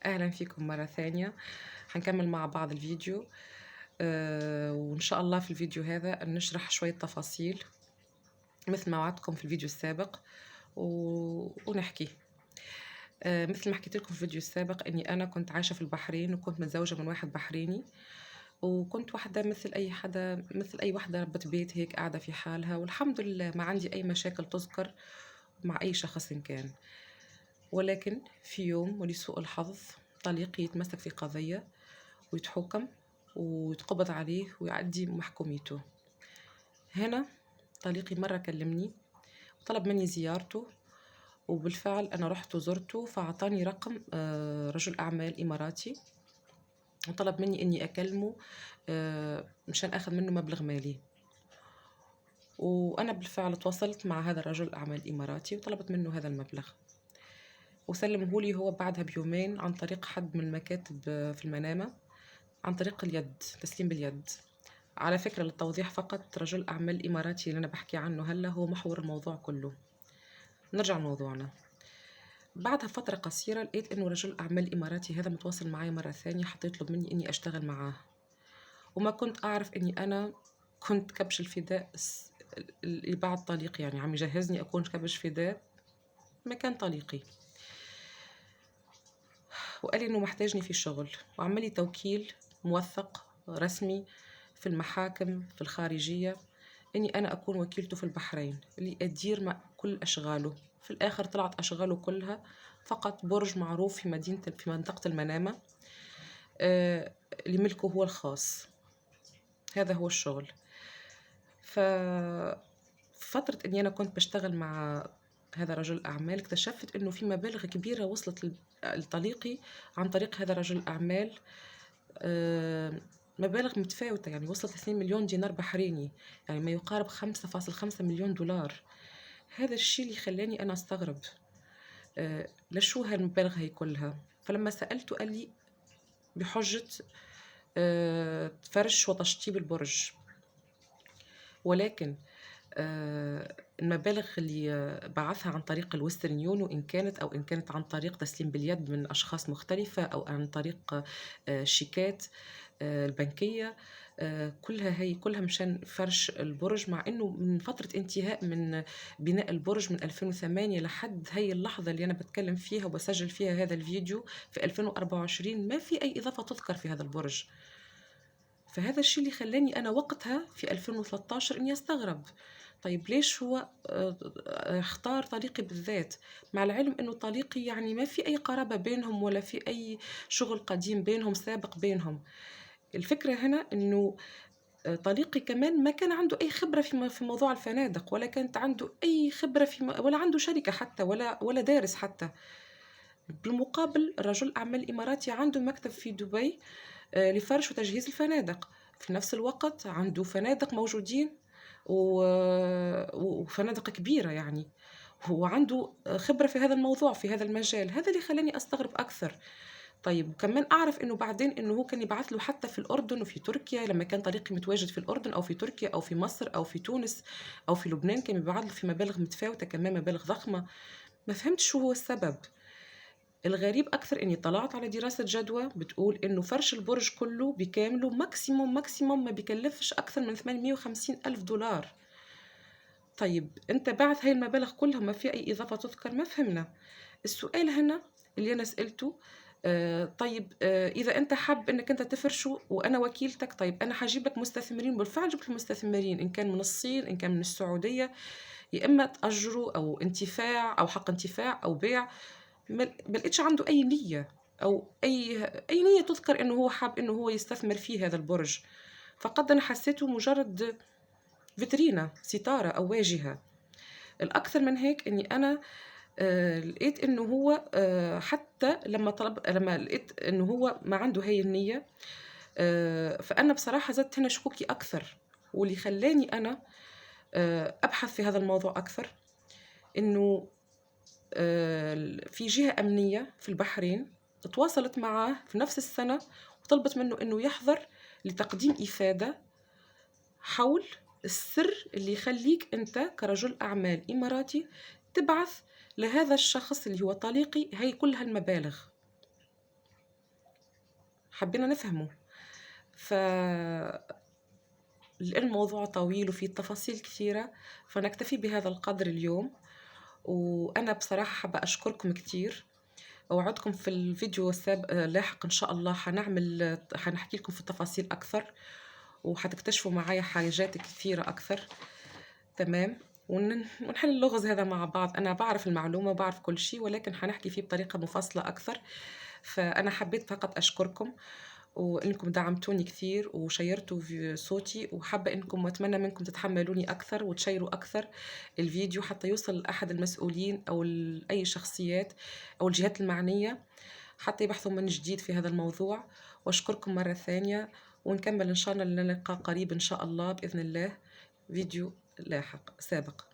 أهلا فيكم مرة ثانية. هنكمل مع بعض الفيديو. وإن شاء الله في الفيديو هذا نشرح شوية تفاصيل مثل ما وعدتكم في الفيديو السابق ونحكي. مثل ما حكيت لكم في الفيديو السابق أني أنا كنت عايشة في البحرين وكنت متزوجة من واحد بحريني، وكنت واحدة مثل أي واحدة ربة بيت هيك قاعدة في حالها، والحمد لله ما عندي أي مشاكل تذكر مع أي شخص إن كان. ولكن في يوم ولسوء الحظ طليقي يتمسك في قضية ويتحكم ويتقبض عليه ويعدي محكوميته. هنا طليقي مرة كلمني وطلب مني زيارته، وبالفعل أنا رحت وزرته، فأعطاني رقم رجل أعمال إماراتي، وطلب مني إني أكلمه مشان أخذ منه مبلغ مالي. وأنا بالفعل تواصلت مع هذا الرجل الأعمال الإماراتي وطلبت منه هذا المبلغ، وسلمه لي هو بعدها بيومين عن طريق حد من المكاتب في المنامة، عن طريق اليد، تسليم باليد. على فكرة للتوضيح فقط، رجل أعمال إماراتي اللي أنا بحكي عنه هلا هو محور الموضوع كله. نرجع لموضوعنا. بعدها فترة قصيرة لقيت إنه رجل أعمال إماراتي هذا متواصل معي مرة ثانية حتى يطلب مني إني أشتغل معاه، وما كنت أعرف إني أنا كنت كبش الفداء اللي بعد طليقي، يعني عم يجهزني أكون كبش فداء مكان طليقي. وقال لي إنه محتاجني في شغل، وعملي توكيل موثق رسمي في المحاكم في الخارجية إني أنا أكون وكيلته في البحرين اللي أدير مع كل أشغاله. في الآخر طلعت أشغاله كلها فقط برج معروف في منطقة المنامة اللي ملكه هو الخاص. هذا هو الشغل. ففترة إني أنا كنت بشتغل مع هذا رجل الأعمال اكتشفت إنه في مبالغ كبيرة وصلت لطليقي عن طريق هذا رجل الأعمال. مبالغ متفاوتة، يعني وصلت 2 مليون دينار بحريني، يعني ما يقارب 5.5 مليون دولار. هذا الشيء اللي خلاني أنا أستغرب، لشو هالمبالغ هي كلها؟ فلما سألته قال لي بحجة فرش وتشطيب البرج. ولكن المبالغ اللي بعثها عن طريق الويسترن يونيو إن كانت عن طريق تسليم باليد من أشخاص مختلفة أو عن طريق شيكات البنكية، كلها مشان فرش البرج، مع إنه من فترة انتهاء من بناء البرج من 2008 لحد هي اللحظة اللي أنا بتكلم فيها وبسجل فيها هذا الفيديو في 2024 ما في أي إضافة تذكر في هذا البرج. فهذا الشيء اللي خلاني أنا وقتها في 2013 إني أستغرب، طيب ليش هو اختار طليقي بالذات، مع العلم إنه طليقي يعني ما في أي قرابة بينهم ولا في أي شغل قديم بينهم سابق بينهم. الفكرة هنا إنه طليقي كمان ما كان عنده أي خبرة في موضوع الفنادق، ولا كانت عنده أي خبرة ولا عنده شركة حتى، ولا دارس حتى. بالمقابل رجل أعمال إماراتي عنده مكتب في دبي لفرش وتجهيز الفنادق، في نفس الوقت عنده فنادق موجودين وفنادق كبيرة يعني، هو عنده خبرة في هذا الموضوع في هذا المجال. هذا اللي خلاني أستغرب أكثر. طيب وكمان أعرف إنه بعدين إنه هو كان يبعث له حتى في الأردن وفي تركيا، لما كان طريقي متواجد في الأردن أو في تركيا أو في مصر أو في تونس أو في لبنان، كان يبعث له في مبالغ متفاوتة، كمان مبالغ ضخمة. ما فهمت شو هو السبب. الغريب أكثر إني طلعت على دراسة جدوى بتقول إنه فرش البرج كله بكامله ماكسيموم ما بيكلفش أكثر من 850 ألف دولار. طيب أنت بعت هاي المبالغ كلها ما في أي إضافة تذكر؟ ما فهمنا. السؤال هنا اللي أنا سألته، طيب إذا أنت حاب إنك أنت تفرشه وأنا وكيلتك، طيب أنا هجيب لك مستثمرين. بالفعل جبت مستثمرين، إن كان من الصين إن كان من السعودية، يا إما تأجروا أو انتفاع أو حق انتفاع أو بيع. ما لقيتش عنده أي نية أو أي نية تذكر إنه هو حاب إنه هو يستثمر في هذا البرج. فقد أنا حسيته مجرد فيترينا، ستارة أو واجهة. الأكثر من هيك إني أنا لقيت إنه هو حتى لما لقيت إنه هو ما عنده هاي النية، فأنا بصراحة زدت هنا شكوكي أكثر. واللي خلاني أنا أبحث في هذا الموضوع أكثر إنه في جهة أمنية في البحرين تواصلت معه في نفس السنة وطلبت منه إنه يحضر لتقديم إفادة حول السر اللي يخليك أنت كرجل أعمال إماراتي تبعث لهذا الشخص اللي هو طليقي هي كل هالمبالغ. حبينا نفهمه. ف لأن الموضوع طويل وفيه تفاصيل كثيرة، فنكتفي بهذا القدر اليوم. وأنا بصراحة حابة أشكركم كتير. أوعدكم في الفيديو اللاحق إن شاء الله حنحكي لكم في التفاصيل أكثر، وحتكتشفوا معايا حاجات كثيرة أكثر. تمام. ونحل اللغز هذا مع بعض. أنا بعرف المعلومة وبعرف كل شيء، ولكن حنحكي فيه بطريقة مفصلة أكثر. فأنا حبيت فقط أشكركم، وإنكم دعمتوني كثير وشيرتوا في صوتي، وحابة إنكم وأتمنى منكم تتحملوني أكثر وتشيروا أكثر الفيديو حتى يوصل لأحد المسؤولين أو لأي شخصيات أو الجهات المعنية حتى يبحثوا من جديد في هذا الموضوع. وأشكركم مرة ثانية، ونكمل إن شاء الله، نلقى قريب إن شاء الله بإذن الله فيديو لاحق سابق.